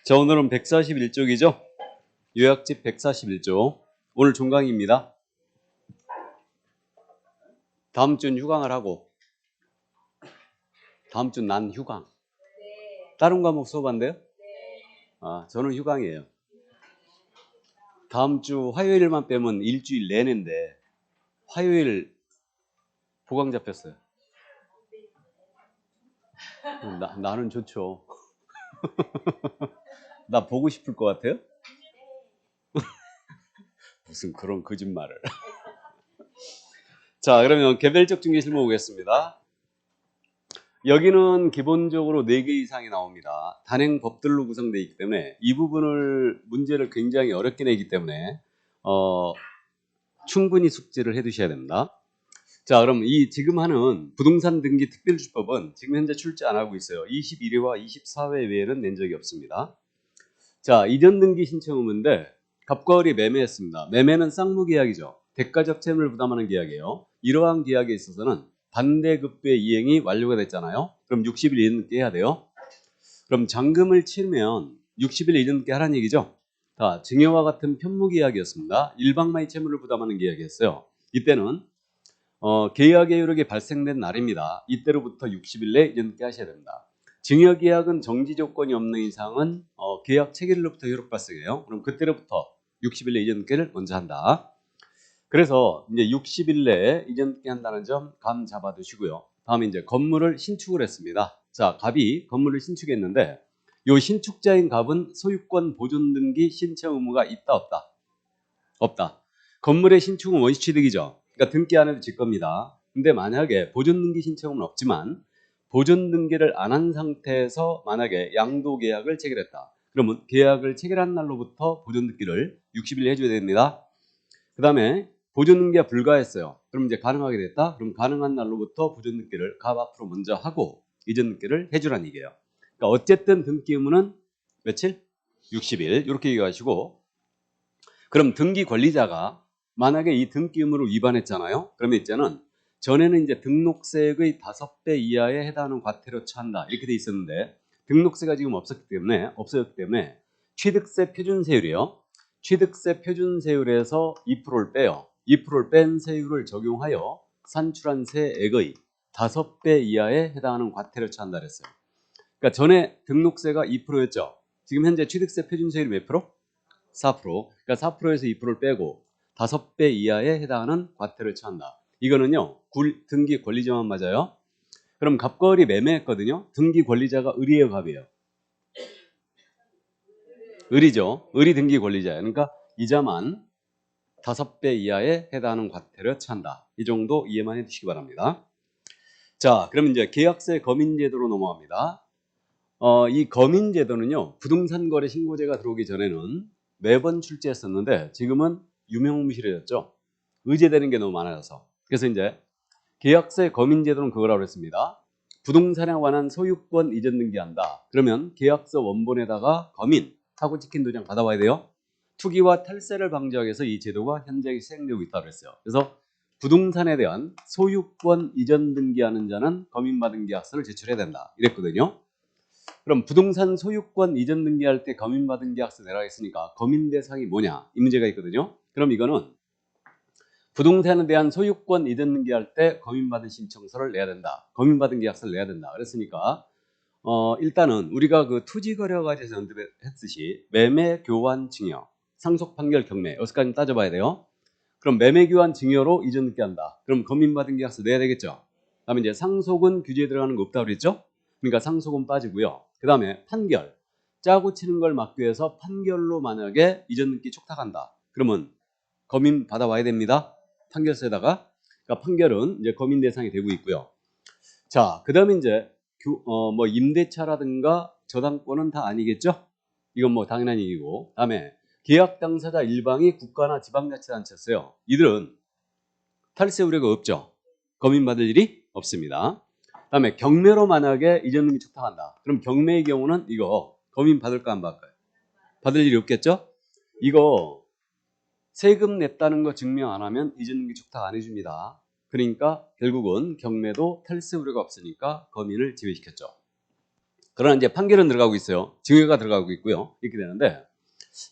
자, 오늘은 141쪽이죠. 요약집 141쪽. 오늘 종강입니다. 다음 주는 휴강을 하고, 다음 주는 난 휴강. 다른 과목 수업한대요? 아, 저는 휴강이에요. 다음 주 화요일만 빼면 일주일 내내인데, 화요일 보강 잡혔어요. 나는 좋죠. 나 보고 싶을 것 같아요? 무슨 그런 거짓말을. 자, 그러면 개별적 중개 실무 보겠습니다. 여기는 기본적으로 4개 이상이 나옵니다. 단행 법들로 구성되어 있기 때문에 이 부분을 문제를 굉장히 어렵게 내기 때문에 충분히 숙지를 해 두셔야 됩니다. 자, 그럼 이 지금 하는 부동산 등기 특별주법은 지금 현재 출제 안 하고 있어요. 21회와 24회 외에는 낸 적이 없습니다. 자, 이전 등기 신청 의무인데 갑과 을이 매매했습니다. 매매는 쌍무계약이죠. 대가적 채무를 부담하는 계약이에요. 이러한 계약에 있어서는 반대급부의 이행이 완료가 됐잖아요. 그럼 60일 이전 늦게 해야 돼요. 그럼 잔금을 치르면 60일 이전 늦게 하라는 얘기죠. 자, 증여와 같은 편무계약이었습니다. 일방만이 채무를 부담하는 계약이었어요. 이때는 계약의 효력이 발생된 날입니다. 이때로부터 60일 내에 이전 늦게 하셔야 됩니다. 증여계약은 정지 조건이 없는 이상은 계약 체결일로부터 효력 발생해요. 그럼 그때로부터 60일 내 이전 늦게를 먼저 한다. 그래서 이제 60일 내에 이전 늦게 한다는 점 감 잡아 두시고요. 다음에 이제 건물을 신축을 했습니다. 자, 갑이 건물을 신축했는데 요 신축자인 갑은 소유권 보존 등기 신청 의무가 있다 없다? 없다. 건물의 신축은 원시 취득이죠. 그러니까 등기 안 해도 질 겁니다. 근데 만약에 보존 등기 신청은 없지만 보존 등기를 안 한 상태에서 만약에 양도 계약을 체결했다. 그러면 계약을 체결한 날로부터 보존 등기를 60일 해줘야 됩니다. 그 다음에 보존 등기가 불가했어요. 그럼 이제 가능하게 됐다. 그럼 가능한 날로부터 보존 등기를 갑 앞으로 먼저 하고 이전 등기를 해주라는 얘기예요. 그러니까 어쨌든 등기 의무는 며칠? 60일 이렇게 얘기하시고, 그럼 등기 권리자가 만약에 이 등기 의무를 위반했잖아요. 그러면 이제는 전에는 이제 등록세액의 5배 이하에 해당하는 과태료 처한다 이렇게 돼 있었는데 등록세가 지금 없었기 때문에 취득세 표준세율이요. 취득세 표준세율에서 2%를 빼요. 2%를 뺀 세율을 적용하여 산출한 세액의 5배 이하에 해당하는 과태료 처한다 그랬어요. 그러니까 전에 등록세가 2%였죠. 지금 현재 취득세 표준세율이 몇 프로? 4%. 그러니까 4%에서 2%를 빼고 5배 이하에 해당하는 과태료를 처한다. 이거는요, 등기 권리자만 맞아요. 그럼 갑과 을이 매매했거든요. 등기 권리자가 을이에요, 갑이에요? 을이죠. 을이 등기 권리자예요. 그러니까 이자만 5배 이하에 해당하는 과태료를 처한다. 이 정도 이해만 해주시기 바랍니다. 자, 그럼 이제 계약세 거민제도로 넘어갑니다. 이 거민제도는요, 부동산 거래 신고제가 들어오기 전에는 매번 출제했었는데 지금은 유명무실해졌죠. 의제되는 게 너무 많아져서. 그래서 이제 계약세 거민제도는 그거라고 했습니다. 부동산에 관한 소유권 이전 등기한다. 그러면 계약서 원본에다가 거민 하고 찍힌 도장 받아와야 돼요. 투기와 탈세를 방지하기 위해서 이 제도가 현재 시행되고 있다고 했어요. 그래서 부동산에 대한 소유권 이전 등기하는 자는 거민받은 계약서를 제출해야 된다. 이랬거든요. 그럼 부동산 소유권 이전 등기할 때 거민받은 계약서 내라 했으니까 거민 대상이 뭐냐? 이 문제가 있거든요. 그럼 이거는 부동산에 대한 소유권 이전 등기할 때 거민받은 신청서를 내야 된다. 거민받은 계약서를 내야 된다. 그랬으니까 일단은 우리가 그 토지거래과제에서 언급했듯이 매매, 교환, 증여, 상속, 판결, 경매 여기까지 따져봐야 돼요. 그럼 매매, 교환, 증여로 이전 등기한다. 그럼 거민받은 계약서 내야 되겠죠. 그다음에 이제 상속은 규제에 들어가는 거 없다고 그랬죠. 그러니까 상속은 빠지고요. 그 다음에 판결, 짜고 치는 걸 막기 위해서 판결로 만약에 이전 등기 촉탁한다. 그러면 거민 받아와야 됩니다. 판결서에다가. 그러니까 판결은 이제 거민 대상이 되고 있고요. 자, 그 다음에 이제 뭐 임대차라든가 저당권은 다 아니겠죠? 이건 뭐 당연한 얘기고. 다음에 계약 당사자 일방이 국가나 지방자치단체였어요. 이들은 탈세 우려가 없죠. 거민 받을 일이 없습니다. 다음에 경매로 만약에 이전 등기 촉탁한다. 그럼 경매의 경우는 이거 거민 받을까 안 받을까요? 받을 일이 없겠죠? 이거 세금 냈다는 거 증명 안 하면 이전 등기 촉탁 안 해줍니다. 그러니까 결국은 경매도 탈세 우려가 없으니까 거민을 제외시켰죠. 그러나 이제 판결은 들어가고 있어요. 증여가 들어가고 있고요. 이렇게 되는데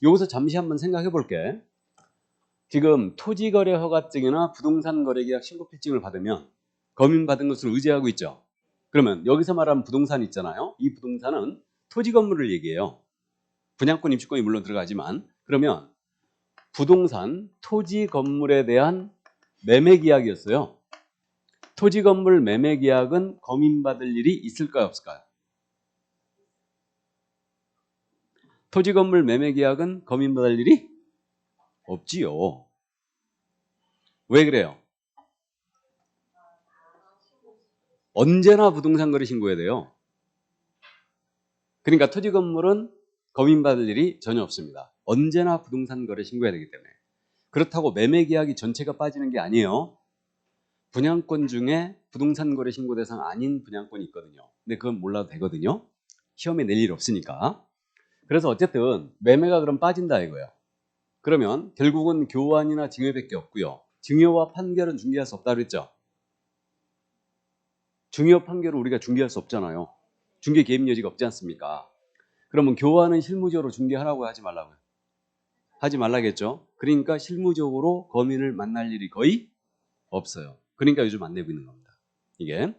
여기서 잠시 한번 생각해 볼게. 지금 토지거래 허가증이나 부동산 거래계약 신고필증을 받으면 검인받은 것을 의지하고 있죠. 그러면 여기서 말하는 부동산 있잖아요. 이 부동산은 토지 건물을 얘기해요. 분양권, 입주권이 물론 들어가지만 그러면 부동산, 토지 건물에 대한 매매 계약이었어요. 토지 건물 매매 계약은 검인받을 일이 있을까요, 없을까요? 토지 건물 매매 계약은 검인받을 일이 없지요. 왜 그래요? 언제나 부동산 거래 신고해야 돼요. 그러니까 토지 건물은 검인받을 일이 전혀 없습니다. 언제나 부동산 거래 신고해야 되기 때문에. 그렇다고 매매 계약이 전체가 빠지는 게 아니에요. 분양권 중에 부동산 거래 신고 대상 아닌 분양권이 있거든요. 근데 그건 몰라도 되거든요. 시험에 낼 일 없으니까. 그래서 어쨌든 매매가 그럼 빠진다 이거예요. 그러면 결국은 교환이나 증여밖에 없고요. 증여와 판결은 중개할 수 없다고 그랬죠. 증여 판결을 우리가 중개할 수 없잖아요. 중개 개입 여지가 없지 않습니까? 그러면 교환은 실무적으로 중개하라고 하지 말라고요. 하지 말라겠죠. 그러니까 실무적으로 검인을 만날 일이 거의 없어요. 그러니까 요즘 안 내고 있는 겁니다. 이게.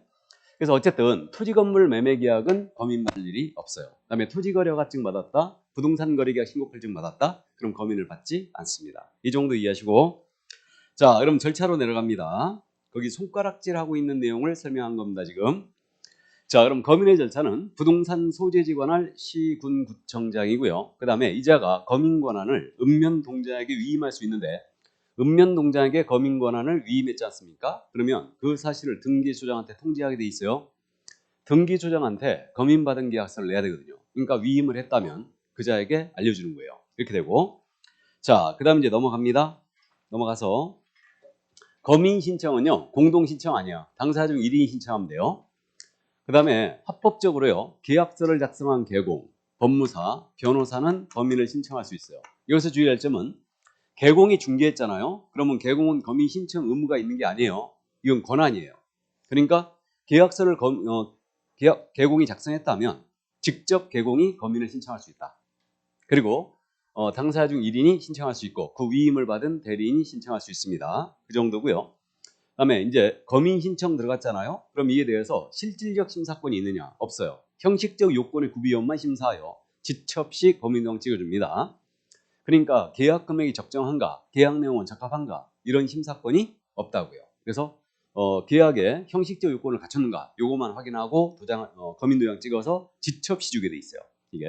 그래서 어쨌든 토지 건물 매매 계약은 검인 받을 일이 없어요. 그다음에 토지 거래 허가증 받았다, 부동산 거래 계약 신고 필증 받았다. 그럼 검인을 받지 않습니다. 이 정도 이해하시고, 자, 그럼 절차로 내려갑니다. 거기 손가락질하고 있는 내용을 설명한 겁니다. 지금. 자, 그럼 검인의 절차는 부동산 소재지 관할 시군구청장이고요. 그 다음에 이자가 검인 권한을 읍면 동장에게 위임할 수 있는데 읍면 동장에게 검인 권한을 위임했지 않습니까? 그러면 그 사실을 등기소장한테 통지하게 돼 있어요. 등기소장한테 검인받은 계약서를 내야 되거든요. 그러니까 위임을 했다면 그자에게 알려주는 거예요. 이렇게 되고, 자, 그 다음 이제 넘어갑니다. 넘어가서 검인 신청은요, 공동 신청 아니야. 당사자 중 1인이 신청하면 돼요. 그 다음에 합법적으로요, 계약서를 작성한 개공, 법무사, 변호사는 검인을 신청할 수 있어요. 여기서 주의할 점은 개공이 중개했잖아요. 그러면 개공은 검인 신청 의무가 있는 게 아니에요. 이건 권한이에요. 그러니까 계약서를 개공이 작성했다면 직접 개공이 검인을 신청할 수 있다. 그리고 당사자 중 1인이 신청할 수 있고 그 위임을 받은 대리인이 신청할 수 있습니다. 그 정도고요. 그다음에 이제 검인 신청 들어갔잖아요. 그럼 이에 대해서 실질적 심사권이 있느냐? 없어요. 형식적 요건의 구비원만 심사하여 지첩 시 검인령 찍어줍니다. 그러니까 계약 금액이 적정한가, 계약 내용은 적합한가 이런 심사권이 없다고요. 그래서 계약의 형식적 요건을 갖췄는가 요것만 확인하고 검인 도장 찍어서 지첩 시 주게 돼 있어요. 이게.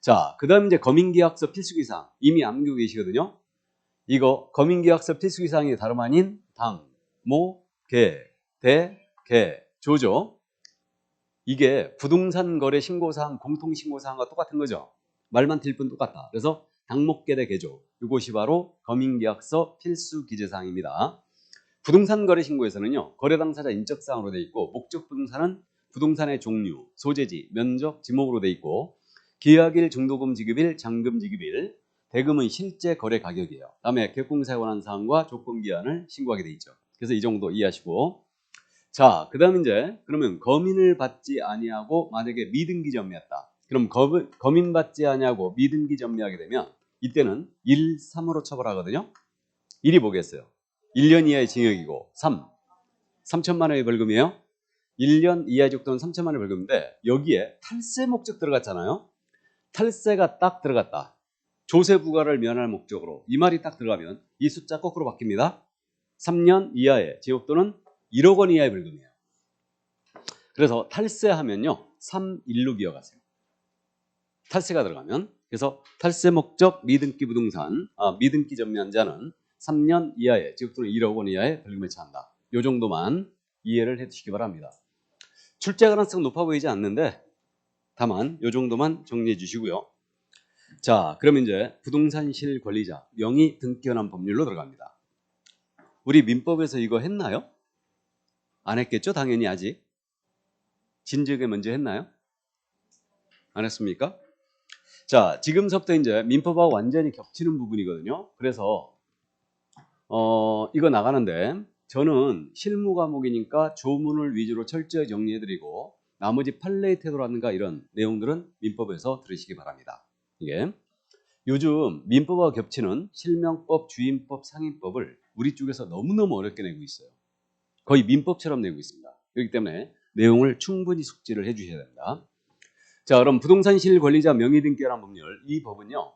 자, 그다음 이제 검인계약서 필수기사항 이미 암기고 계시거든요. 이거 검인계약서 필수기사항이 다름 아닌 당, 모, 개, 대, 개, 조죠. 이게 부동산 거래 신고사항, 공통신고사항과 똑같은 거죠. 말만 틀릴 뿐 똑같다. 그래서 당목계대 개조, 이것이 바로 검인계약서 필수 기재사항입니다. 부동산 거래 신고에서는요, 거래 당사자 인적사항으로 되어 있고, 목적 부동산은 부동산의 종류, 소재지, 면적, 지목으로 되어 있고, 계약일, 중도금 지급일, 잔금 지급일, 대금은 실제 거래 가격이에요. 다음에 객공사에 관한 사항과 조건 기한을 신고하게 되어 있죠. 그래서 이 정도 이해하시고, 자, 그 다음 이제 그러면 검인을 받지 아니하고 만약에 미등기 전매했다. 그럼 검인 받지 아니하고 미등기 전매하게 되면 이때는 1, 3으로 처벌하거든요. 1이 뭐겠어요? 1년 이하의 징역이고 3천만 원의 벌금이에요. 1년 이하의 징역 또는 3천만 원의 벌금인데 여기에 탈세 목적 들어갔잖아요. 탈세가 딱 들어갔다. 조세 부과를 면할 목적으로 이 말이 딱 들어가면 이 숫자 거꾸로 바뀝니다. 3년 이하의 징역 또는 1억 원 이하의 벌금이에요. 그래서 탈세하면요 3일로 기억하세요. 탈세가 들어가면. 그래서 탈세 목적 미등기 부동산 미등기 전매한 자는 3년 이하의 즉 또는 1억 원 이하의 벌금에 처한다. 이 정도만 이해를 해두시기 바랍니다. 출제 가능성 높아 보이지 않는데 다만 이 정도만 정리해 주시고요. 자, 그럼 이제 부동산 실권리자 명의 등기현황 법률로 들어갑니다. 우리 민법에서 이거 했나요? 안 했겠죠? 당연히 아직. 진즉에 먼저 했나요? 안 했습니까? 자, 지금부터 이제 민법하고 완전히 겹치는 부분이거든요. 그래서 이거 나가는데 저는 실무 과목이니까 조문을 위주로 철저히 정리해드리고 나머지 판례의 태도라든가 이런 내용들은 민법에서 들으시기 바랍니다. 이게 요즘 민법과 겹치는 실명법, 주임법, 상임법을 우리 쪽에서 너무너무 어렵게 내고 있어요. 거의 민법처럼 내고 있습니다. 그렇기 때문에 내용을 충분히 숙지를 해주셔야 된다. 자, 그럼 부동산 실권리자 명의등기란 법률, 이 법은요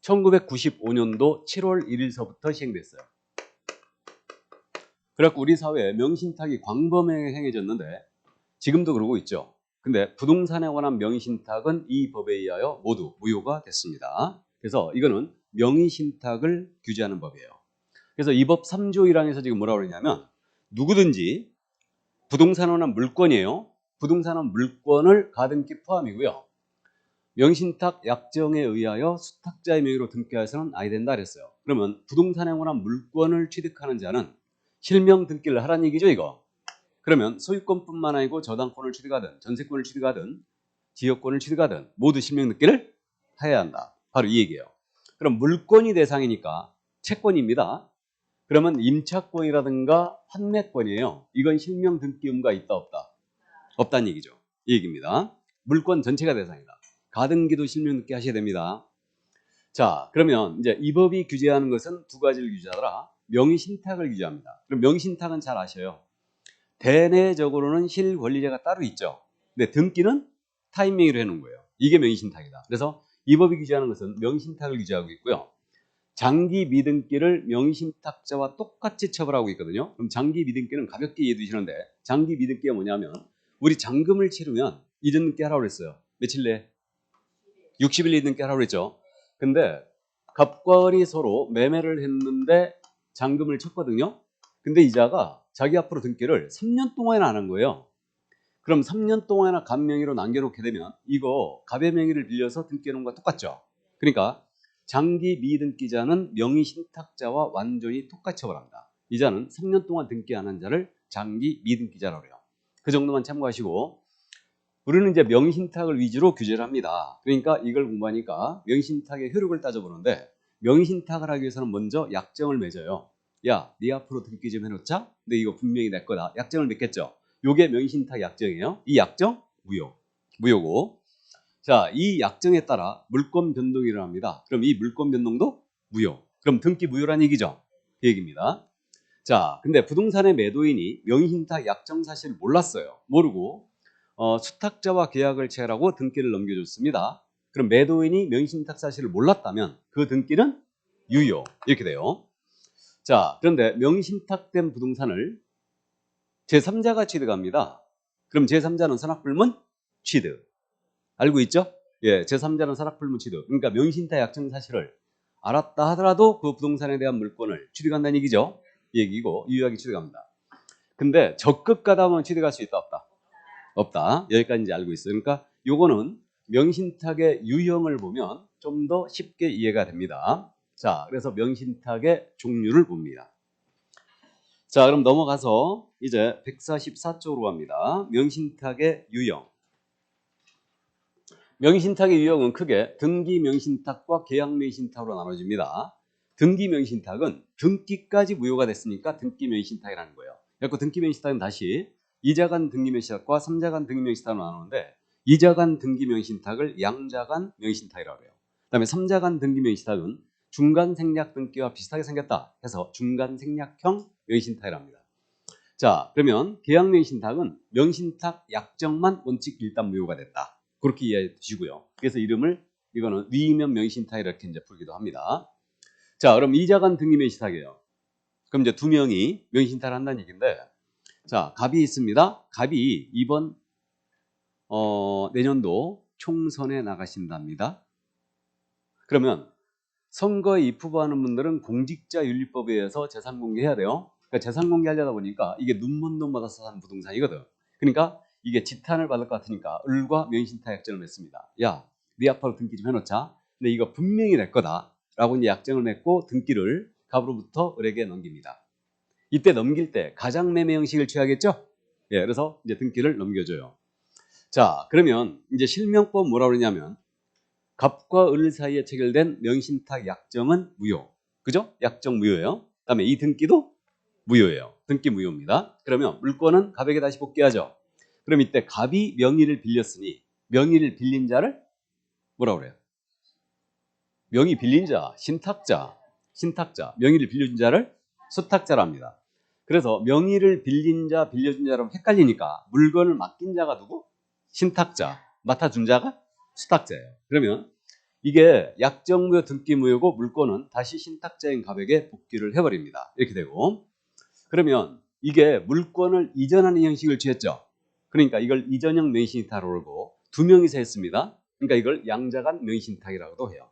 1995년도 7월 1일서부터 시행됐어요. 그래갖고 우리 사회에 명의신탁이 광범위하게 졌는데 지금도 그러고 있죠. 근데 부동산에 관한 명의신탁은 이 법에 의하여 모두 무효가 됐습니다. 그래서 이거는 명의신탁을 규제하는 법이에요. 그래서 이 법 3조 1항에서 지금 뭐라고 그러냐면 누구든지 부동산에 관한 물권이에요. 부동산은 물권을 가등기 포함이고요. 명의신탁 약정에 의하여 수탁자의 명의로 등기하여서는 아니 된다 그랬어요. 그러면 부동산에 관한 물권을 취득하는 자는 실명 등기를 하라는 얘기죠, 이거. 그러면 소유권뿐만 아니고 저당권을 취득하든 전세권을 취득하든 지역권을 취득하든 모두 실명 등기를 해야 한다. 바로 이 얘기예요. 그럼 물권이 대상이니까 채권입니다. 그러면 임차권이라든가 판매권이에요. 이건 실명 등기 의무가 있다 없다? 없다는 얘기죠. 이 얘기입니다. 물권 전체가 대상이다. 가등기도 실명 등기 하셔야 됩니다. 자, 그러면 이제 이 법이 규제하는 것은 두 가지를 규제하더라. 명의신탁을 규제합니다. 그럼 명의신탁은 잘 아셔요. 대내적으로는 실권리자가 따로 있죠. 근데 등기는 타인 명의로 해놓은 거예요. 이게 명의신탁이다. 그래서 이 법이 규제하는 것은 명의신탁을 규제하고 있고요. 장기 미등기를 명의신탁자와 똑같이 처벌하고 있거든요. 그럼 장기 미등기는 가볍게 이해해 두시는데 장기 미등기가 뭐냐면 우리 잔금을 치르면 이전 등기 하라고 그랬어요. 며칠 내에? 60일 이등기 하라고 그랬죠. 근데 갑과 을이 서로 매매를 했는데 잔금을 쳤거든요. 근데 이자가 자기 앞으로 등기를 3년 동안이나 안 한 거예요. 그럼 3년 동안이나 갑 명의로 남겨놓게 되면 이거 갑의 명의를 빌려서 등기해놓은 거와 똑같죠. 그러니까 장기 미등기자는 명의신탁자와 완전히 똑같이 처벌합니다. 이자는 3년 동안 등기 안 한 자를 장기 미등기자라고 해요. 그 정도만 참고하시고 우리는 이제 명의신탁을 위주로 규제를 합니다. 그러니까 이걸 공부하니까 명의신탁의 효력을 따져보는데 명의신탁을 하기 위해서는 먼저 약정을 맺어요. 야, 네 앞으로 등기 좀 해놓자. 근데 이거 분명히 내 거다. 약정을 맺겠죠. 요게 명의신탁 약정이에요. 이 약정 무효고. 자, 이 약정에 따라 물권 변동이 일어납니다. 그럼 이 물권 변동도 무효. 그럼 등기 무효란 얘기죠. 그 얘기입니다. 자, 근데 부동산의 매도인이 명의신탁 약정 사실을 몰랐어요. 모르고 수탁자와 계약을 체결하고 등기를 넘겨줬습니다. 그럼 매도인이 명의신탁 사실을 몰랐다면 그 등기는 유효. 이렇게 돼요. 자, 그런데 명의신탁된 부동산을 제3자가 취득합니다. 그럼 제3자는 선악불문 취득. 알고 있죠? 예, 제3자는 선악불문 취득. 그러니까 명의신탁 약정 사실을 알았다 하더라도 그 부동산에 대한 물권을 취득한다는 얘기죠. 이 얘기고 유효하게 취득합니다. 근데 적극 가담하면 취득할 수 있다 없다? 없다. 여기까지 이제 알고 있어요. 그러니까 요거는 명의신탁의 유형을 보면 좀 더 쉽게 이해가 됩니다. 자, 그래서 명의신탁의 종류를 봅니다. 자, 그럼 넘어가서 이제 144쪽으로 갑니다. 명의신탁의 유형. 명의신탁의 유형은 크게 등기 명의신탁과 계약 명의신탁으로 나눠집니다. 등기 명의신탁은 등기까지 무효가 됐으니까 등기 명의신탁이라는 거예요. 그래서 등기 명의신탁은 다시 2자간 등기 명의신탁과 3자간 등기 명의신탁으로 나누는데 2자간 등기 명의신탁을 양자간 명의신탁이라고 해요. 그 다음에 3자간 등기 명의신탁은 중간 생략 등기와 비슷하게 생겼다 해서 중간 생략형 명의신탁이라고 합니다. 자, 그러면 계약 명의신탁은 명의신탁 약정만 원칙 일단 무효가 됐다. 그렇게 이해해 주시고요. 그래서 이름을 이거는 위임면 명의신탁 이렇게 이제 부르기도 합니다. 자, 그럼 2자간 등기 명의신탁이에요. 그럼 이제 두 명이 명의신탁을 한다는 얘기인데, 자, 갑이 있습니다. 갑이 이번 내년도 총선에 나가신답니다. 그러면 선거에 입후보하는 분들은 공직자윤리법에 의해서 재산 공개해야 돼요. 그러니까 재산 공개하려다 보니까 이게 눈먼 돈 받아서 사는 부동산이거든. 그러니까 이게 지탄을 받을 것 같으니까 을과 명의신탁 약정을 맺습니다. 야, 네 앞으로 등기 좀 해놓자. 근데 이거 분명히 내 거다. 라고 이제 약정을 맺고 등기를 갑으로부터 을에게 넘깁니다. 이때 넘길 때 가장매매 형식을 취하겠죠? 예, 그래서 이제 등기를 넘겨줘요. 자, 그러면 이제 실명법 뭐라고 그러냐면 갑과 을 사이에 체결된 명의신탁 약정은 무효. 그죠? 약정 무효예요. 그 다음에 이 등기도 무효예요. 등기 무효입니다. 그러면 물권은 갑에게 다시 복귀하죠. 그럼 이때 갑이 명의를 빌렸으니 명의를 빌린 자를 뭐라고 그래요? 명의 빌린 자, 신탁자, 명의를 빌려준 자를 수탁자라 합니다. 그래서 명의를 빌린 자, 빌려준 자라고 헷갈리니까 물건을 맡긴 자가 누구? 신탁자, 맡아준 자가 수탁자예요. 그러면 이게 약정무효 등기무효고 물건은 다시 신탁자인 갑에게 복귀를 해버립니다. 이렇게 되고, 그러면 이게 물건을 이전하는 형식을 취했죠. 그러니까 이걸 이전형 명의신탁으로 그러고 두 명이서 했습니다. 그러니까 이걸 양자간 명의신탁이라고도 해요.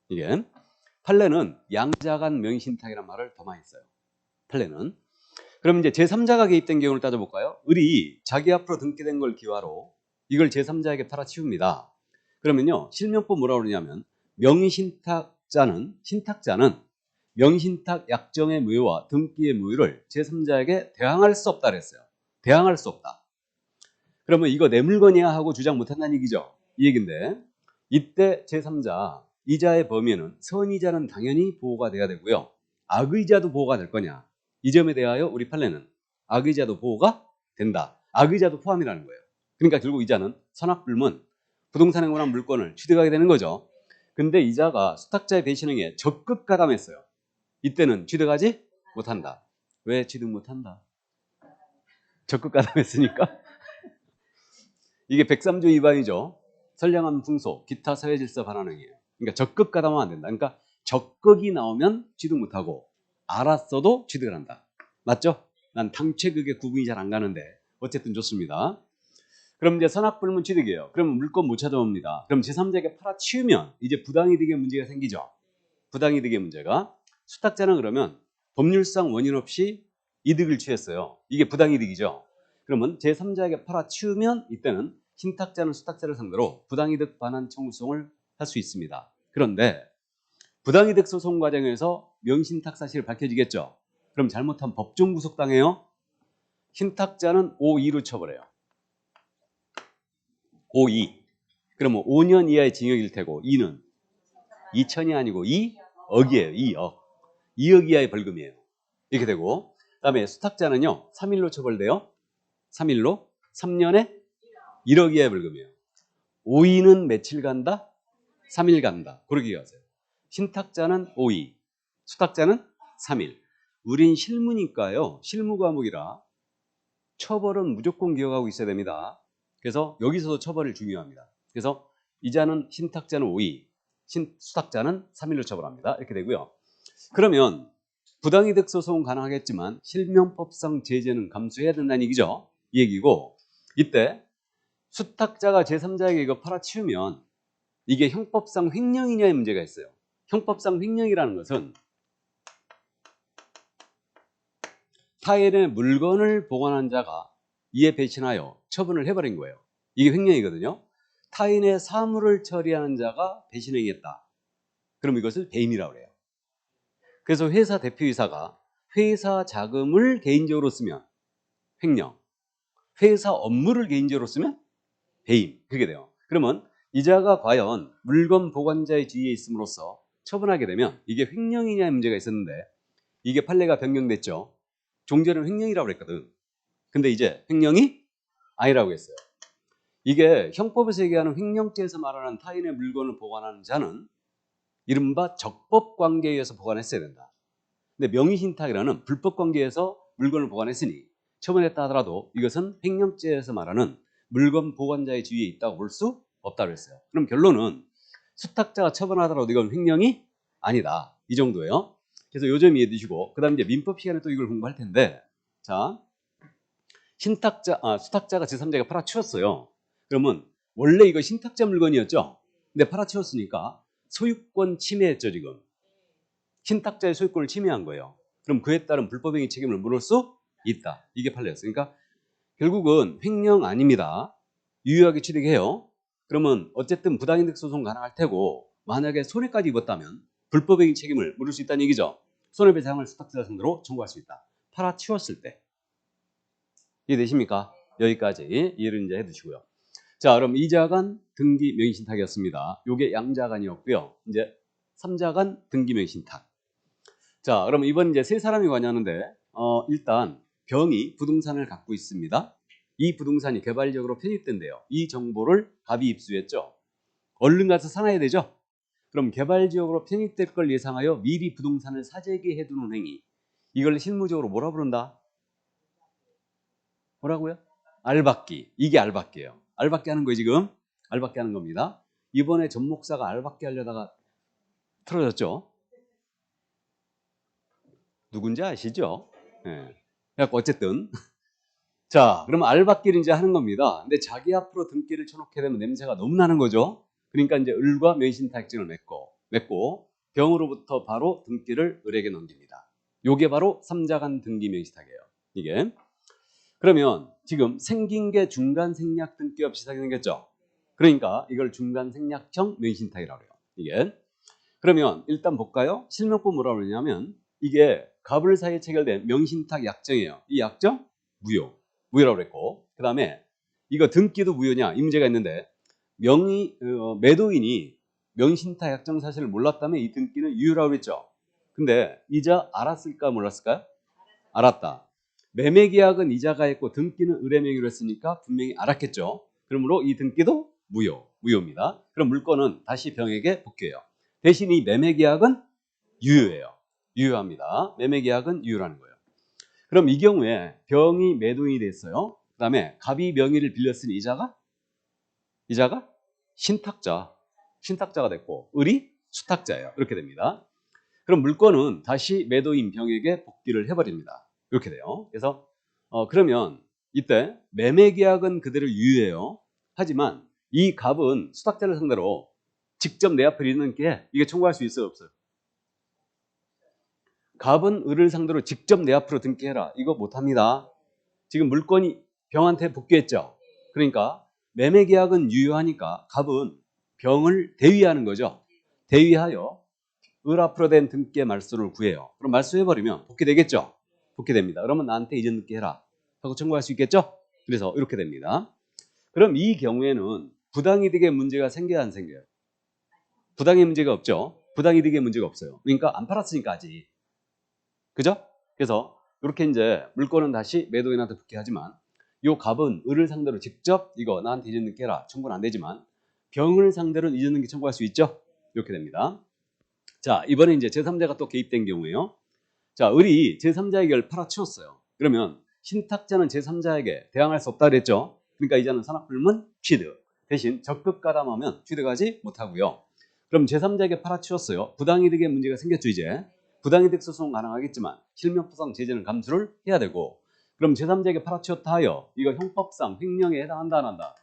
이게 판례는 양자간 명의신탁이라는 말을 더 많이 써요. 판례는. 그럼 이제 제3자가 개입된 경우를 따져볼까요? 을이 자기 앞으로 등기된 걸 기화로 이걸 제3자에게 팔아치웁니다. 그러면요, 실명법 뭐라고 그러냐면 명의신탁자는 명의신탁 약정의 무효와 등기의 무효를 제3자에게 대항할 수 없다 그랬어요. 대항할 수 없다. 그러면 이거 내 물건이야 하고 주장 못한다는 얘기죠. 이 얘기인데 이때 제3자 이자의 범위에는 선이자는 당연히 보호가 돼야 되고요. 악의자도 보호가 될 거냐. 이 점에 대하여 우리 판례는 악의자도 보호가 된다. 악의자도 포함이라는 거예요. 그러니까 결국 이자는 선악불문, 부동산에 관한 물건을 취득하게 되는 거죠. 근데 이자가 수탁자의 배신행위에 적극 가담했어요. 이때는 취득하지 못한다. 왜 취득 못한다? 적극 가담했으니까. 이게 103조 위반이죠. 선량한 풍소, 기타 사회질서 반환 행위예요. 그러니까 적극 가담하면 안 된다. 그러니까 적극이 나오면 취득 못하고 알았어도 취득을 한다. 맞죠? 난 당최 그게 구분이 잘 안 가는데 어쨌든 좋습니다. 그럼 이제 선악불문 취득이에요. 그러면 물건 못 찾아옵니다. 그럼 제3자에게 팔아치우면 이제 부당이득의 문제가 생기죠. 부당이득의 문제가. 수탁자는 그러면 법률상 원인 없이 이득을 취했어요. 이게 부당이득이죠. 그러면 제3자에게 팔아치우면 이때는 신탁자는 수탁자를 상대로 부당이득 반환 청구소송을 할 수 있습니다. 그런데 부당이득 소송 과정에서 명신탁 사실이 밝혀지겠죠. 그럼 잘못한 법정 구속당해요. 신탁자는 5-2로 처벌해요. 5-2. 그러면 5년 이하의 징역일 테고 2는 2천이 아니고 2억이에요. 2억. 2억 이하의 벌금이에요. 이렇게 되고 그다음에 수탁자는요. 3일로 처벌돼요. 3일로 3년에 1억 이하의 벌금이에요. 5위는 며칠 간다? 3일 간다. 그렇게 하세요. 신탁자는 5위, 수탁자는 3일. 우린 실무니까요. 실무 과목이라 처벌은 무조건 기억하고 있어야 됩니다. 그래서 여기서도 처벌이 중요합니다. 그래서 이자는 신탁자는 5위, 수탁자는 3일로 처벌합니다. 이렇게 되고요. 그러면 부당이득 소송은 가능하겠지만 실명법상 제재는 감수해야 된다는 얘기죠. 이 얘기고 이때 수탁자가 제3자에게 이거 팔아치우면 이게 형법상 횡령이냐의 문제가 있어요. 형법상 횡령이라는 것은 타인의 물건을 보관한 자가 이에 배신하여 처분을 해버린 거예요. 이게 횡령이거든요. 타인의 사물을 처리하는 자가 배신행위했다. 그럼 이것을 배임이라고 해요. 그래서 회사 대표이사가 회사 자금을 개인적으로 쓰면 횡령, 회사 업무를 개인적으로 쓰면 배임, 그렇게 돼요. 그러면 이자가 과연 물건 보관자의 지위에 있음으로써 처분하게 되면 이게 횡령이냐의 문제가 있었는데 이게 판례가 변경됐죠. 종전은 횡령이라고 그랬거든. 근데 이제 횡령이 아니라고 했어요. 이게 형법에서 얘기하는 횡령죄에서 말하는 타인의 물건을 보관하는 자는 이른바 적법 관계에 의해서 보관했어야 된다. 근데 명의신탁이라는 불법 관계에서 물건을 보관했으니 처분했다 하더라도 이것은 횡령죄에서 말하는 물건 보관자의 지위에 있다고 볼 수 없다고 했어요. 그럼 결론은 수탁자가 처분하더라도 이건 횡령이 아니다. 이 정도예요. 그래서 요 점 이해해 두시고 그다음 이제 민법 시간에 또 이걸 공부할 텐데 자 수탁자가 제3자에게 팔아치웠어요. 그러면 원래 이거 신탁자 물건이었죠. 근데 팔아치웠으니까 소유권 침해했죠 지금. 신탁자의 소유권을 침해한 거예요. 그럼 그에 따른 불법행위 책임을 물을 수 있다. 이게 판례였어요. 그러니까 결국은 횡령 아닙니다. 유효하게 취득해요. 그러면 어쨌든 부당이득 소송 가능할 테고 만약에 손해까지 입었다면 불법행위 책임을 물을 수 있다는 얘기죠. 손해배상을 수탁자 상대로 청구할 수 있다. 팔아치웠을 때. 이해되십니까? 여기까지 이해를 이제 해두시고요. 자, 그럼 2자간 등기 명의신탁이었습니다. 요게 양자간이었고요. 이제 3자간 등기 명의신탁. 자, 그럼 이번 이제 세 사람이 관여하는데 일단 병이 부동산을 갖고 있습니다. 이 부동산이 개발적으로 편입된대요. 이 정보를 갑이 입수했죠. 얼른 가서 사놔야 되죠. 그럼 개발지역으로 편입될 걸 예상하여 미리 부동산을 사재기해 두는 행위. 이걸 실무적으로 뭐라 부른다? 뭐라고요? 알박기. 이게 알박기예요. 알박기 하는 거예요, 지금. 알박기 하는 겁니다. 이번에 전 목사가 알박기 하려다가 틀어졌죠. 누군지 아시죠? 예. 그래갖고 어쨌든 자, 그럼 알박기를 이제 하는 겁니다. 근데 자기 앞으로 등기를 쳐놓게 되면 냄새가 너무 나는 거죠. 그러니까 이제 을과 맹신타액증을 맺고 병으로부터 바로 등기를 을에게 넘깁니다. 요게 바로 삼자간 등기 명시탁이에요. 이게. 그러면 지금 생긴 게 중간 생략 등기 없이 생겼죠. 그러니까 이걸 중간 생략형 명신탁이라고 해요. 이게. 그러면 일단 볼까요? 실명법 뭐라고 그러냐면 이게 갑을 사이에 체결된 명신탁 약정이에요. 이 약정 무효라고 그랬고, 그 다음에 이거 등기도 무효냐 이 문제가 있는데 매도인이 명신탁 약정 사실을 몰랐다면 이 등기는 유효라고 그랬죠. 근데 이자 알았을까 몰랐을까요? 알았다. 매매계약은 이자가 했고 등기는 을의 명의로 했으니까 분명히 알았겠죠. 그러므로 이 등기도 무효입니다. 그럼 물건은 다시 병에게 복귀해요. 대신 이 매매계약은 유효합니다. 매매계약은 유효라는 거예요. 그럼 이 경우에 병이 매도인이 됐어요. 그 다음에 갑이 명의를 빌렸으니 이자가 신탁자가 됐고 을이 수탁자예요. 이렇게 됩니다. 그럼 물건은 다시 매도인 병에게 복귀를 해버립니다. 이렇게 돼요. 그래서 그러면 이때 매매계약은 그대로 유효해요. 하지만 이 갑은 수탁자를 상대로 직접 내 앞에 있는 게 이게 청구할 수 있어요, 없어요? 갑은 을을 상대로 직접 내 앞으로 등기해라. 이거 못합니다. 지금 물건이 병한테 복귀했죠. 그러니까 매매계약은 유효하니까 갑은 병을 대위하는 거죠. 대위하여 을 앞으로 된 등기의 말소를 구해요. 그럼 말소해버리면 복귀되겠죠. 복귀됩니다. 그러면 나한테 이전 등기해라 하고 청구할 수 있겠죠. 그래서 이렇게 됩니다. 그럼 이 경우에는 부당이득의 문제가 생겨야 안 생겨요? 부당의 문제가 없죠. 부당이득의 문제가 없어요. 그러니까 안 팔았으니까 아직. 그죠? 그래서 이렇게 이제 물건은 다시 매도인한테 복귀하지만 요 갑은 을을 상대로 직접 이거 나한테 이전 등기해라 청구는 안 되지만 병을 상대로 이전 등기 청구할 수 있죠. 이렇게 됩니다. 자, 이번에 이제 제3자가 또 개입된 경우에요. 자, 을이 제3자에게 이걸 팔아치웠어요. 그러면 신탁자는 제3자에게 대항할 수 없다 그랬죠. 그러니까 이자는 산악불문 취득. 대신 적극 가담하면 취득하지 못하고요. 그럼 제3자에게 팔아치웠어요. 부당이득의 문제가 생겼죠, 이제. 부당이득 소송 가능하겠지만 실명법상 제재는 감수를 해야 되고, 그럼 제3자에게 팔아치웠다 하여 이거 형법상 횡령에 해당한다 안 한다?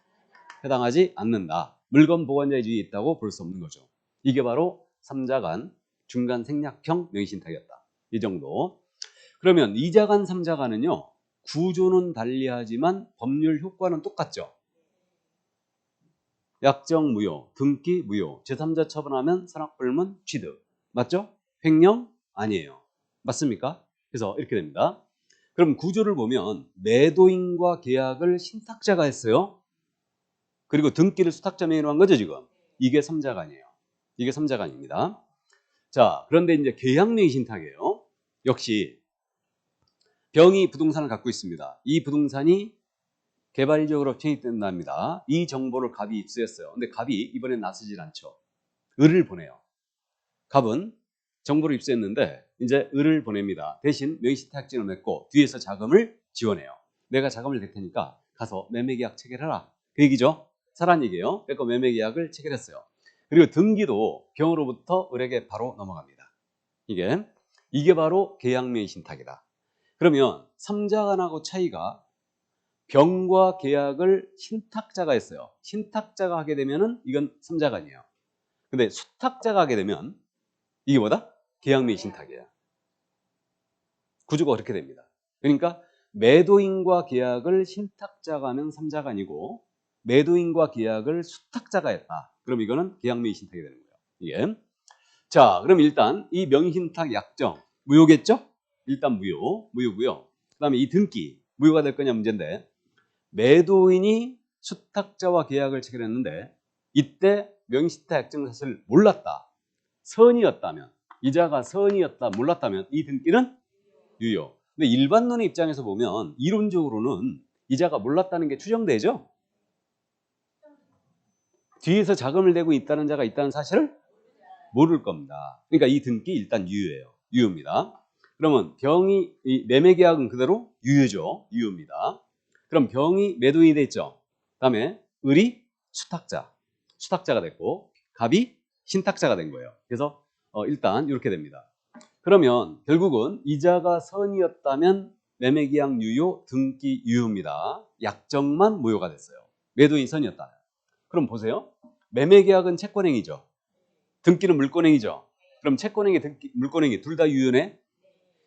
해당하지 않는다. 물건 보관자의 지위에 있다고 볼 수 없는 거죠. 이게 바로 3자간 중간 생략형 명의신탁이었다. 이 정도. 그러면 2자간 3자간은요. 구조는 달리하지만 법률 효과는 똑같죠. 약정 무효, 등기 무효, 제3자 처분하면 산악불문 취득. 맞죠? 횡령 아니에요. 맞습니까? 그래서 이렇게 됩니다. 그럼 구조를 보면 매도인과 계약을 신탁자가 했어요. 그리고 등기를 수탁자 명의로 한 거죠, 지금. 이게 3자간이에요. 이게 3자간입니다. 자, 그런데 이제 계약명의 신탁이에요. 역시 병이 부동산을 갖고 있습니다. 이 부동산이 개발적으로 편입된답니다. 이 정보를 갑이 입수했어요. 근데 갑이 이번엔 나서질 않죠. 을을 보내요. 갑은 정보를 입수했는데 이제 을을 보냅니다. 대신 명의신탁증을 맺고 뒤에서 자금을 지원해요. 내가 자금을 댈 테니까 가서 매매계약 체결해라. 그 얘기죠. 사란 얘기예요. 그러니까 매매계약을 체결했어요. 그리고 등기도 병으로부터 을에게 바로 넘어갑니다. 이게 바로 계약명의 신탁이다. 그러면 3자간하고 차이가 병과 계약을 신탁자가 했어요. 신탁자가 하게 되면은 이건 3자간이에요. 근데 수탁자가 하게 되면 이게 뭐다? 계약명의 신탁이에요. 구조가 그렇게 됩니다. 그러니까 매도인과 계약을 신탁자가 하면 3자간이고 매도인과 계약을 수탁자가 했다. 그럼 이거는 계약명의 신탁이 되는 거예요. 이게. 자, 그럼 일단 이 명의신탁 약정 무효겠죠? 일단 무효고요. 그 다음에 이 등기 무효가 될 거냐 문제인데 매도인이 수탁자와 계약을 체결했는데 이때 명의신탁 약정 사실을 몰랐다. 선이었다면 이자가 선이었다 몰랐다면 이 등기는 유효. 근데 일반론의 입장에서 보면 이론적으로는 이자가 몰랐다는 게 추정되죠? 뒤에서 자금을 대고 있다는 자가 있다는 사실을 모를 겁니다. 그러니까 이 등기 일단 유효예요. 유효입니다. 그러면 병이 이 매매 계약은 그대로 유효죠. 유효입니다. 그럼 병이 매도인이 됐죠. 그다음에 을이 수탁자가 됐고 갑이 신탁자가 된 거예요. 그래서 일단 이렇게 됩니다. 그러면 결국은 이자가 선이었다면 매매 계약 유효, 등기 유효입니다. 약정만 무효가 됐어요. 매도인 선이었다면. 그럼 보세요. 매매 계약은 채권행위죠. 등기는 물권행위죠. 그럼 채권행위, 등기, 물권행위 둘 다 유효네?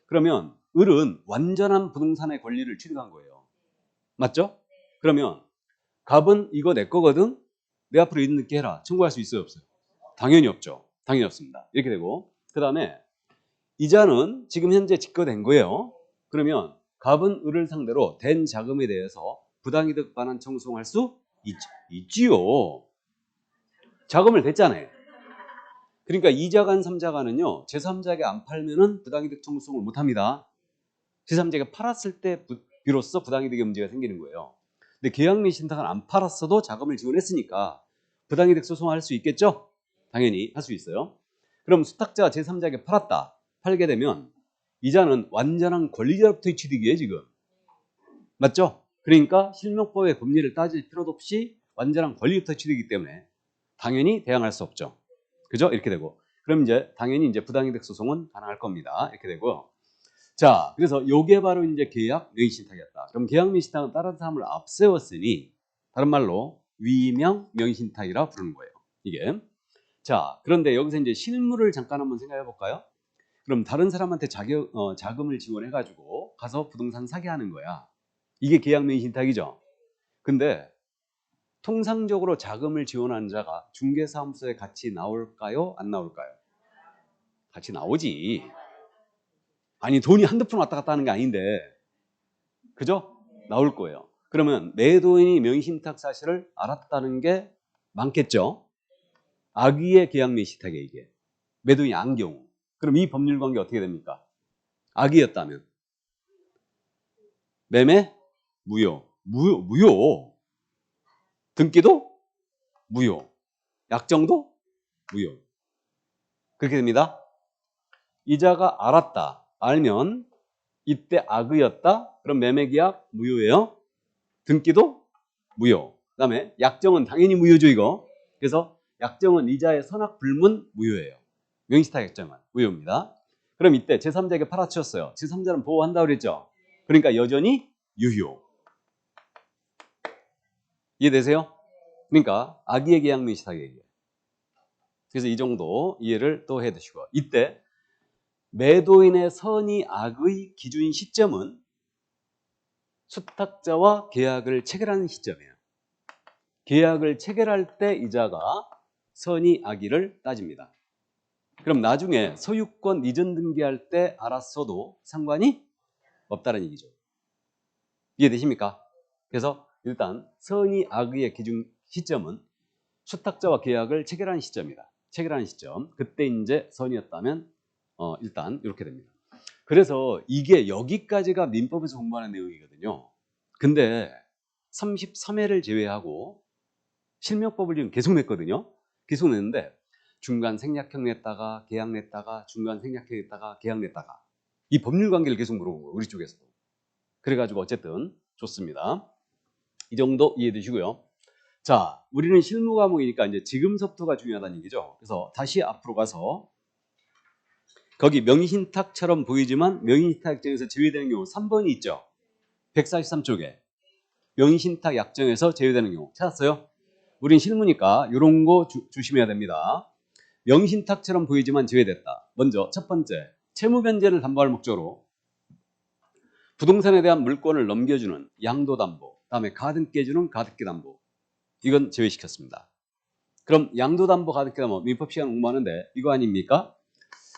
그러면 을은 완전한 부동산의 권리를 취득한 거예요. 맞죠? 그러면 갑은 이거 내 거거든? 내 앞으로 있는 게 해라. 청구할 수 있어요? 없어요? 당연히 없죠. 당연히 없습니다. 이렇게 되고 그 다음에 이자는 지금 현재 집거된 거예요. 그러면 갑은 을을 상대로 된 자금에 대해서 부당이득 반환 청구할 수 있지요. 자금을 댔잖아요. 그러니까 2자간, 3자간은요. 제3자에게 안 팔면은 부당이득 청구성을 못합니다. 제3자에게 팔았을 때 비로소 부당이득의 문제가 생기는 거예요. 근데 계약 및 신탁은 안 팔았어도 자금을 지원했으니까 부당이득 소송할 수 있겠죠? 당연히 할 수 있어요. 그럼 수탁자가 제3자에게 팔게 되면 이자는 완전한 권리자로부터의 취득이에요, 지금. 맞죠? 그러니까 실명법의 법리를 따질 필요도 없이 완전한 권리부터 취득이기 때문에 당연히 대항할 수 없죠. 그죠? 이렇게 되고. 그럼 이제 당연히 이제 부당이득 소송은 가능할 겁니다. 이렇게 되고요. 자, 그래서 요게 바로 이제 계약 명의신탁이었다. 그럼 계약 명의신탁은 다른 사람을 앞세웠으니 다른 말로 위명 명의신탁이라 부르는 거예요. 이게. 자, 그런데 여기서 이제 실물을 잠깐 한번 생각해 볼까요? 그럼 다른 사람한테 자금을 지원해 가지고 가서 부동산 사게 하는 거야. 이게 계약 명의신탁이죠. 근데 통상적으로 자금을 지원하는 자가 중개사무소에 같이 나올까요? 안 나올까요? 같이 나오지. 아니 돈이 한두 푼 왔다 갔다 하는 게 아닌데 그죠? 나올 거예요. 그러면 매도인이 명의신탁 사실을 알았다는 게 많겠죠? 악의의 계약 명의신탁이에요. 이게 매도인이 안 경우. 그럼 이 법률 관계 어떻게 됩니까? 악의였다면 매매 무효. 등기도 무효. 약정도 무효. 그렇게 됩니다. 이자가 알면 이때 악의였다. 그럼 매매계약 무효예요. 등기도 무효. 그 다음에 약정은 당연히 무효죠, 이거. 그래서 약정은 이자의 선악 불문 무효예요. 명의신탁 약정은 무효입니다. 그럼 이때 제3자에게 팔아치웠어요. 제3자는 보호한다고 그랬죠. 그러니까 여전히 유효. 이해되세요? 그러니까 악의의 계약 명의신탁이에요. 그래서 이 정도 이해를 또 해두시고 이때 매도인의 선의 악의 기준 시점은 수탁자와 계약을 체결하는 시점이에요. 계약을 체결할 때 이자가 선의 악의를 따집니다. 그럼 나중에 소유권 이전 등기할 때 알았어도 상관이 없다는 얘기죠. 이해되십니까? 그래서 일단 선의 악의의 기준 시점은 수탁자와 계약을 체결하는 시점이다. 체결하는 시점. 그때 이제 선이었다면 일단 이렇게 됩니다. 그래서 이게 여기까지가 민법에서 공부하는 내용이거든요. 근데 33회를 제외하고 실명법을 지금 계속 냈거든요. 계속 냈는데 중간 생략형 냈다가 계약 냈다가 중간 생략형 냈다가 계약 냈다가 이 법률 관계를 계속 물어본 거예요. 우리 쪽에서도. 그래가지고 어쨌든 좋습니다. 이 정도 이해되시고요. 자, 우리는 실무 과목이니까 이제 지금서부터가 중요하다는 얘기죠. 그래서 다시 앞으로 가서 거기 명의신탁처럼 보이지만 명의신탁 약정에서 제외되는 경우 3번이 있죠. 143쪽에 명의신탁 약정에서 제외되는 경우 찾았어요? 우린 실무니까 이런 거 조심해야 됩니다. 명의신탁처럼 보이지만 제외됐다. 먼저 첫 번째, 채무변제를 담보할 목적으로 부동산에 대한 물권을 넘겨주는 양도담보, 다음에 가등기해주는 가등기담보, 이건 제외시켰습니다. 그럼 양도담보, 가등기담보 민법 시간 공부하는데 이거 아닙니까?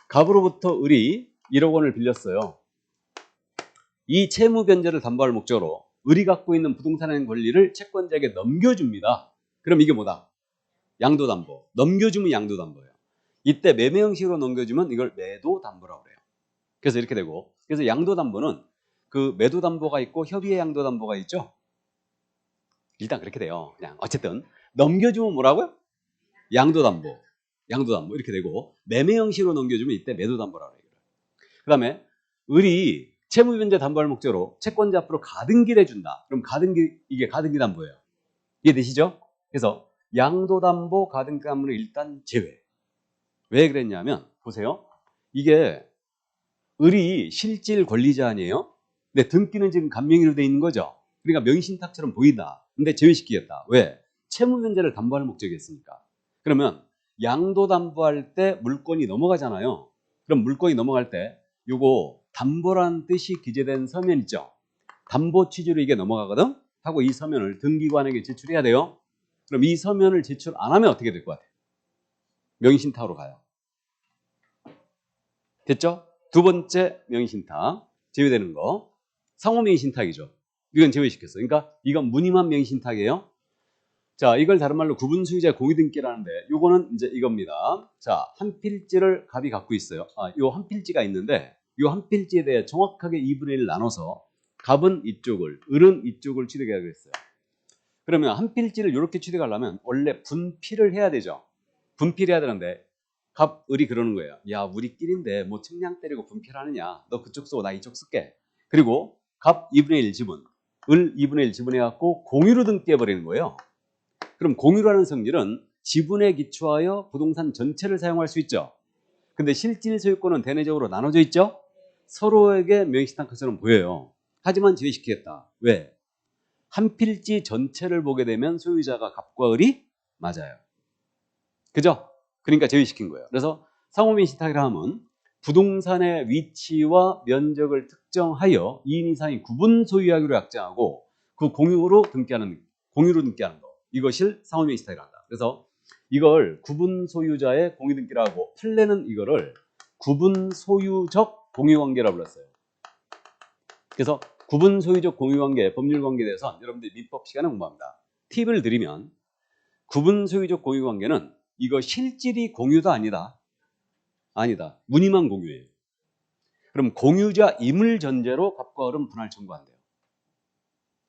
갑으로부터 을이 1억 원을 빌렸어요. 이 채무 변제를 담보할 목적으로 을이 갖고 있는 부동산의 권리를 채권자에게 넘겨줍니다. 그럼 이게 뭐다? 양도담보. 넘겨주면 양도담보예요. 이때 매매 형식으로 넘겨주면 이걸 매도담보라고 그래요. 그래서 이렇게 되고, 그래서 양도담보는 그 매도담보가 있고 협의의 양도담보가 있죠. 일단 그렇게 돼요. 그냥 어쨌든 넘겨주면 뭐라고요? 양도담보. 양도담보 이렇게 되고 매매 형식으로 넘겨주면 이때 매도담보라고 해요. 그 다음에 을이 채무변제 담보할 목적으로 채권자 앞으로 가등기를 해준다. 그럼 이게 가등기 담보예요. 이해되시죠? 그래서 양도담보 가등기 담보는 일단 제외. 왜 그랬냐면 보세요. 이게 을이 실질 권리자 아니에요? 근데 등기는 지금 간명의로 돼 있는 거죠. 그러니까 명의신탁처럼 보인다. 근데 제외시키겠다. 왜? 채무변제를 담보할 목적이었으니까. 그러면 양도담보할 때 물건이 넘어가잖아요. 그럼 물건이 넘어갈 때 요거 담보라는 뜻이 기재된 서면 있죠. 담보 취지로 이게 넘어가거든. 하고 이 서면을 등기관에게 제출해야 돼요. 그럼 이 서면을 제출 안 하면 어떻게 될 것 같아요? 명의신탁으로 가요. 됐죠? 두 번째 명의신탁 제외되는 거 상호명의신탁이죠. 이건 제외시켰어. 그러니까 이건 무늬만 명의신탁이에요. 자, 이걸 다른 말로 구분수유자 공유등기라는데 요거는 이제 이겁니다. 자, 한 필지를 갑이 갖고 있어요. 요 한 필지가 있는데 요 한 필지에 대해 정확하게 2분의 1 나눠서 갑은 이쪽을, 을은 이쪽을 취득하기로 했어요. 그러면 한 필지를 이렇게 취득하려면 원래 분필을 해야 되죠. 분필해야 되는데 갑, 을이 그러는 거예요. 야, 우리끼리인데 뭐 측량 때리고 분필하느냐. 너 그쪽 쓰고 나 이쪽 쓸게. 그리고 갑 2분의 1 지분, 을 2분의 1 지분해갖고 공유로 등기해버리는 거예요. 그럼 공유라는 성질은 지분에 기초하여 부동산 전체를 사용할 수 있죠. 근데 실질 소유권은 대내적으로 나눠져 있죠. 서로에게 명의신탁처럼 보여요. 하지만 제외시키겠다. 왜? 한 필지 전체를 보게 되면 소유자가 갑과 을이 맞아요. 그죠? 그러니까 제외시킨 거예요. 그래서 상호명의신탁이라 하면 부동산의 위치와 면적을 특정하여 2인 이상이 구분 소유하기로 약정하고 그 공유로 등기하는 거. 이것을 상호명의신탁이라 한다. 그래서 이걸 구분 소유자의 공유 등기라고 판례는 이거를 구분 소유적 공유관계라고 불렀어요. 그래서 구분 소유적 공유관계, 법률관계에 대해서 여러분들이 민법 시간에 공부합니다. 팁을 드리면 구분 소유적 공유관계는 이거 실질이 공유도 아니다. 아니다. 무늬만 공유예요. 그럼 공유자임을 전제로 갑과 을은 분할 청구한대요.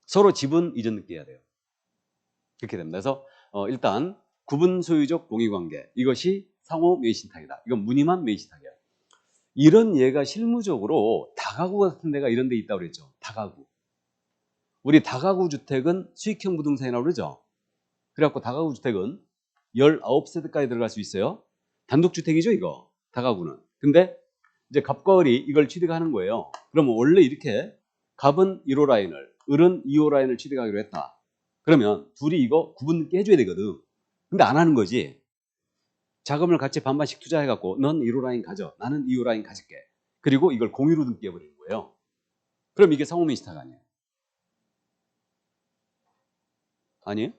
서로 지분 이전 등기해야 돼요. 그렇게 됩니다. 그래서 일단 구분 소유적 공유관계 이것이 상호 명의신탁이다. 이건 무늬만 명의신탁이야. 이런 예가 실무적으로 다가구 같은 데가 이런 데 있다고 그랬죠. 다가구. 우리 다가구 주택은 수익형 부동산이라고 그러죠. 그래갖고 다가구 주택은 19세대까지 들어갈 수 있어요. 단독주택이죠, 이거. 다가구는. 근데 이제 갑과 을이 이걸 취득하는 거예요. 그러면 원래 이렇게 갑은 1호 라인을, 을은 2호 라인을 취득하기로 했다. 그러면 둘이 이거 구분등기 해줘야 되거든. 근데 안 하는 거지. 자금을 같이 반반씩 투자해갖고 넌 1호 라인 가져. 나는 2호 라인 가질게. 그리고 이걸 공유로 등기해버리는 거예요. 그럼 이게 상호명의신탁 아니에요? 아니에요?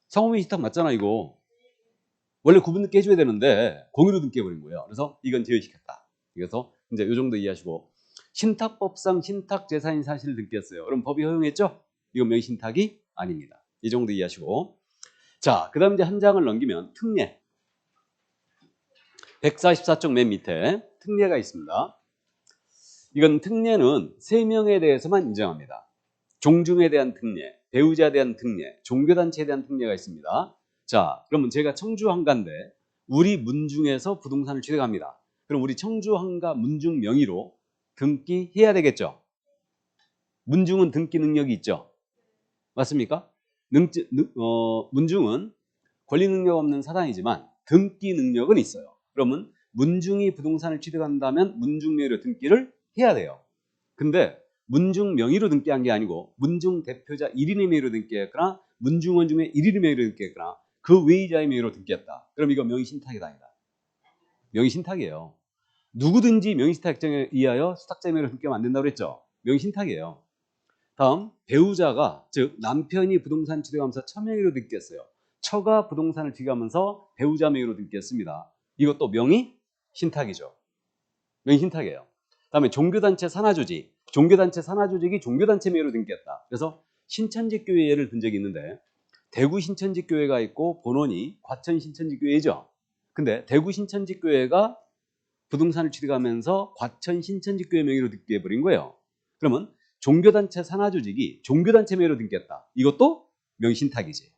상호명의신탁 맞잖아, 이거. 원래 구분 등기 해줘야 되는데 공유로 등기해버린 거예요. 그래서 이건 제외시켰다. 그래서 이제 이 정도 이해하시고 신탁법상 신탁재산인 사실을 등기했어요. 그럼 법이 허용했죠? 이건 명의신탁이 아닙니다. 이 정도 이해하시고 자, 그 다음 이제 한 장을 넘기면 특례 144쪽 맨 밑에 특례가 있습니다. 이건 특례는 3명에 대해서만 인정합니다. 종중에 대한 특례, 배우자에 대한 특례, 종교단체에 대한 특례가 있습니다. 자, 그러면 제가 청주 한가인데 우리 문중에서 부동산을 취득합니다. 그럼 우리 청주 한가 문중 명의로 등기해야 되겠죠? 문중은 등기 능력이 있죠? 맞습니까? 문중은 권리 능력 없는 사단이지만 등기 능력은 있어요. 그러면 문중이 부동산을 취득한다면 문중 명의로 등기를 해야 돼요. 근데 문중 명의로 등기한 게 아니고 문중 대표자 1인의 명의로 등기했거나 문중원 중에 1인의 명의로 등기했거나 그 외의자의 명의로 등기했다. 그럼 이거 명의신탁이다. 아니다. 명의신탁이에요. 누구든지 명의신탁 액정에 의하여 수탁자 명의로 등기하면 안 된다고 그랬죠. 명의신탁이에요. 다음 배우자가 즉 남편이 부동산 취득하면서 처명의로 등기했어요. 처가 부동산을 취득하면서 배우자 명의로 등기했습니다. 이것도 명의신탁이죠. 명의신탁이에요. 다음에 종교단체 산하조직. 종교단체 산하조직이 종교단체 명의로 등기했다. 그래서 신천지교회 예를 든 적이 있는데 대구 신천지교회가 있고 본원이 과천 신천지교회죠. 근데 대구 신천지교회가 부동산을 취득하면서 과천 신천지교회 명의로 등기해버린 거예요. 그러면 종교단체 산하조직이 종교단체 명의로 등기했다. 이것도 명신탁이지.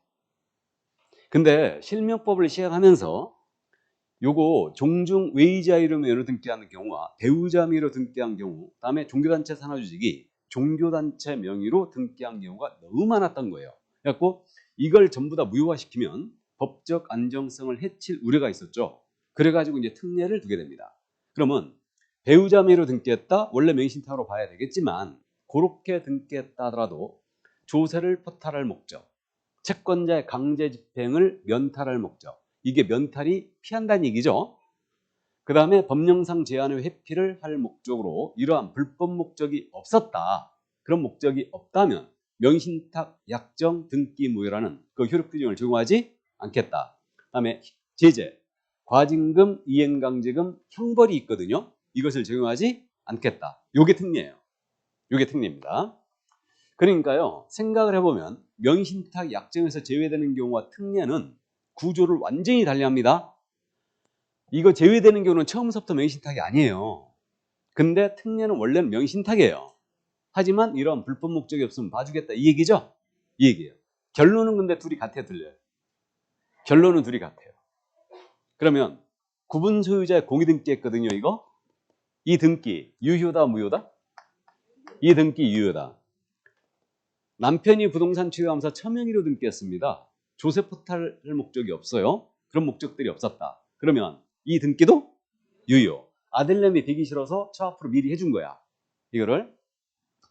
근데 실명법을 시행하면서 요거 종중 외의자 이름으로 등기하는 경우와 배우자 명의로 등기한 경우, 다음에 종교단체 산하조직이 종교단체 명의로 등기한 경우가 너무 많았던 거예요. 그래갖고 이걸 전부 다 무효화시키면 법적 안정성을 해칠 우려가 있었죠. 그래가지고 이제 특례를 두게 됩니다. 그러면 배우자 명의로 등기했다, 원래 명신탁으로 봐야 되겠지만 그렇게 등기했다 하더라도 조세를 포탈할 목적, 채권자의 강제 집행을 면탈할 목적, 이게 면탈이 피한다는 얘기죠. 그 다음에 법령상 제한의 회피를 할 목적으로 이러한 불법 목적이 없었다. 그런 목적이 없다면 명신탁 약정 등기 무효라는 그 효력 규정을 적용하지 않겠다. 그 다음에 제재, 과징금, 이행강제금, 형벌이 있거든요. 이것을 적용하지 않겠다. 요게 특례예요. 요게 특례입니다. 그러니까요, 생각을 해보면 명신탁 약정에서 제외되는 경우와 특례는 구조를 완전히 달리합니다. 이거 제외되는 경우는 처음부터 명신탁이 아니에요. 근데 특례는 원래는 명신탁이에요. 하지만 이런 불법 목적이 없으면 봐주겠다 이 얘기죠? 이 얘기예요. 결론은 근데 둘이 같아요, 들려요? 결론은 둘이 같아요. 그러면 구분 소유자의 공의등기했거든요, 이거? 이 등기 유효다, 무효다? 이 등기 유효다. 남편이 부동산 취득하면서 처명의로 등기했습니다. 조세 포탈 목적이 없어요. 그런 목적들이 없었다. 그러면 이 등기도 유효. 아들내미 되기 싫어서 처 앞으로 미리 해준 거야. 이거를.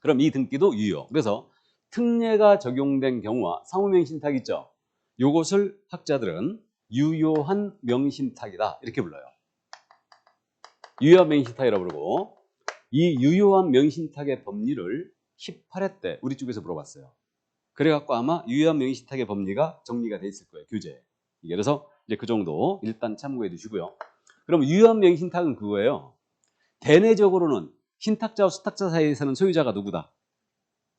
그럼 이 등기도 유효. 그래서 특례가 적용된 경우와 상호명신탁 있죠. 요것을 학자들은 유효한 명신탁이다. 이렇게 불러요. 유효한 명신탁이라고 부르고, 이 유효한 명신탁의 법리를 18회 때 우리 쪽에서 물어봤어요. 그래갖고 아마 유효한 명신탁의 법리가 정리가 돼 있을 거예요, 교재에. 그래서 이제 그 정도 일단 참고해 두시고요. 그럼 유효한 명신탁은 그거예요. 대내적으로는 신탁자와 수탁자 사이에서는 소유자가 누구다?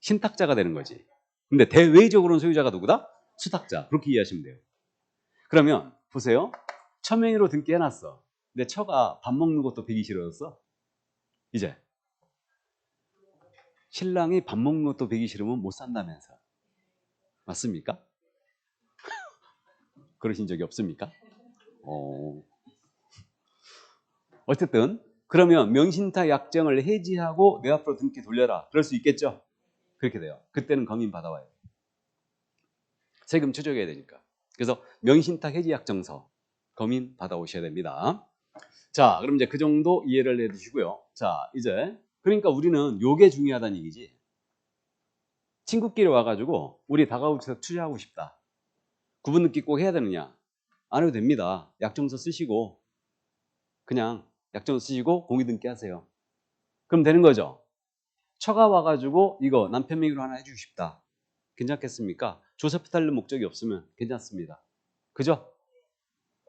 신탁자가 되는 거지. 근데 대외적으로는 소유자가 누구다? 수탁자. 그렇게 이해하시면 돼요. 그러면 보세요. 처명의로 등기해놨어. 근데 처가 밥 먹는 것도 되기 싫어졌어. 이제 신랑이 밥 먹는 것도 배기 싫으면 못 산다면서. 맞습니까? 그러신 적이 없습니까? 어쨌든 그러면 명신탁 약정을 해지하고 내 앞으로 등기 돌려라. 그럴 수 있겠죠? 그렇게 돼요. 그때는 검인 받아와요. 세금 추적해야 되니까. 그래서 명신탁 해지 약정서 검인 받아오셔야 됩니다. 자, 그럼 이제 그 정도 이해를 해두시고요. 자, 이제 그러니까 우리는 요게 중요하다는 얘기지. 친구끼리 와가지고 우리 다가구에서 투자하고 싶다. 구분 등기 꼭 해야 되느냐? 안 해도 됩니다. 약정서 쓰시고 그냥 약정서 쓰시고 공의 등기 하세요. 그럼 되는 거죠. 처가 와가지고 이거 남편 명의로 하나 해주고 싶다. 괜찮겠습니까? 조세 포탈 목적이 없으면 괜찮습니다. 그죠?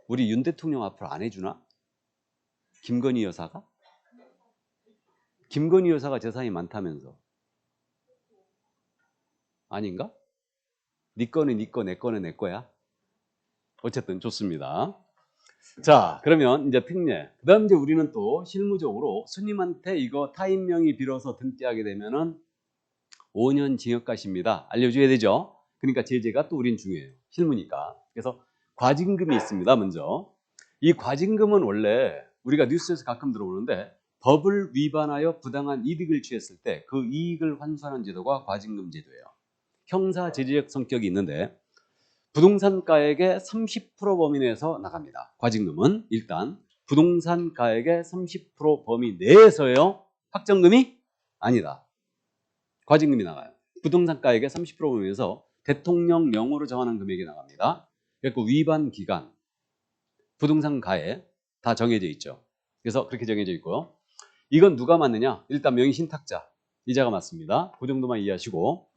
우리 윤 대통령 앞으로 안 해주나? 김건희 여사가? 김건희 여사가 재산이 많다면서. 아닌가? 네 거는 네 거, 내 거는 내 거야. 어쨌든 좋습니다. 자, 그러면 이제 특례. 그 다음 이제 우리는 또 실무적으로 스님한테 이거 타인명의 빌어서 등기하게 되면은 5년 징역가십니다. 알려줘야 되죠? 그러니까 제재가 또 우린 중요해요. 실무니까. 그래서 과징금이 있습니다, 먼저. 이 과징금은 원래 우리가 뉴스에서 가끔 들어보는데 법을 위반하여 부당한 이득을 취했을 때 그 이익을 환수하는 제도가 과징금 제도예요. 형사 제재적 성격이 있는데 부동산가액의 30% 범위 내에서 나갑니다. 과징금은 일단 부동산가액의 30% 범위 내에서요. 확정금이 아니다. 과징금이 나가요. 부동산가액의 30% 범위에서 대통령령으로 정하는 금액이 나갑니다. 그리고 위반 기간, 부동산가액 다 정해져 있죠. 그래서 그렇게 정해져 있고요. 이건 누가 맞느냐? 일단 명의신탁자, 이자가 맞습니다. 그 정도만 이해하시고,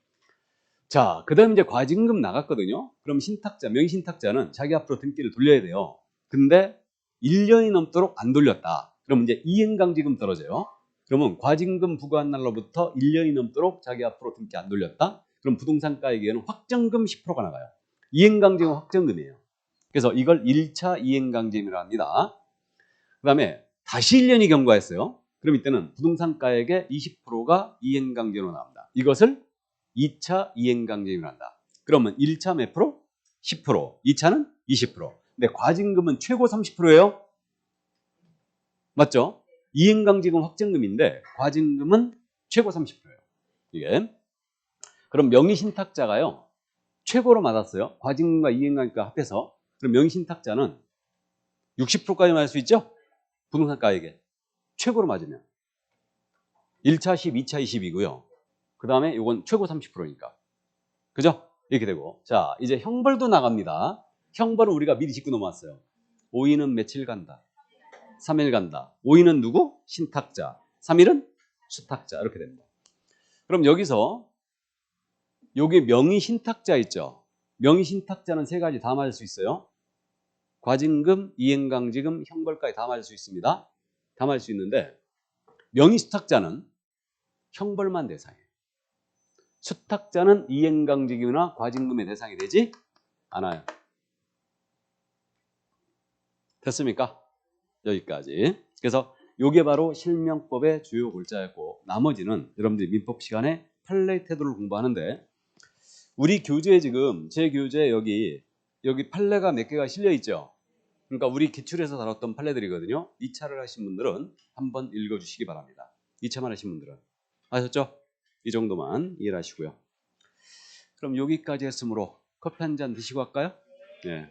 자, 그 다음 이제 과징금 나갔거든요. 그럼 신탁자, 명의신탁자는 자기 앞으로 등기를 돌려야 돼요. 근데 1년이 넘도록 안 돌렸다. 그럼 이제 이행강제금 떨어져요. 그러면 과징금 부과한 날로부터 1년이 넘도록 자기 앞으로 등기 안 돌렸다. 그럼 부동산가액에는 확정금 10%가 나가요. 이행강제금 확정금이에요. 그래서 이걸 1차 이행강제금이라고 합니다. 그 다음에 다시 1년이 경과했어요. 그럼 이때는 부동산가액의 20%가 이행강제로 나옵니다. 이것을 2차 이행강제금이라 한다. 그러면 1차 몇 프로? 10%. 2차는 20%. 근데 과징금은 최고 30%예요. 맞죠? 이행강제금 확정금인데 과징금은 최고 30%예요. 이게. 그럼 명의신탁자가요. 최고로 맞았어요. 과징금과 이행강제금 합해서. 그럼 명의신탁자는 60%까지 맞을 수 있죠? 부동산가액에. 최고로 맞으면. 1차 10, 2차 20이고요. 그 다음에 이건 최고 30%니까. 그죠? 이렇게 되고. 자, 이제 형벌도 나갑니다. 형벌은 우리가 미리 짚고 넘어왔어요. 5일은 며칠 간다. 3일 간다. 5일은 누구? 신탁자. 3일은 수탁자. 이렇게 됩니다. 그럼 여기서 여기 명의신탁자 있죠? 명의신탁자는 세 가지 다 맞을 수 있어요. 과징금, 이행강제금, 형벌까지 다 맞을 수 있습니다. 다 맞을 수 있는데 명의수탁자는 형벌만 대상이에요. 수탁자는 이행강제금이나 과징금의 대상이 되지 않아요. 됐습니까? 여기까지. 그래서 이게 바로 실명법의 주요 골자였고 나머지는 여러분들이 민법 시간에 판례 태도를 공부하는데 우리 교재에 지금 제 교재에 여기 판례가 몇 개가 실려 있죠. 그러니까 우리 기출에서 다뤘던 판례들이거든요. 2차를 하신 분들은 한번 읽어주시기 바랍니다. 2차만 하신 분들은 아셨죠? 이 정도만 이해를 하시고요. 그럼 여기까지 했으므로 커피 한 잔 드시고 할까요? 네.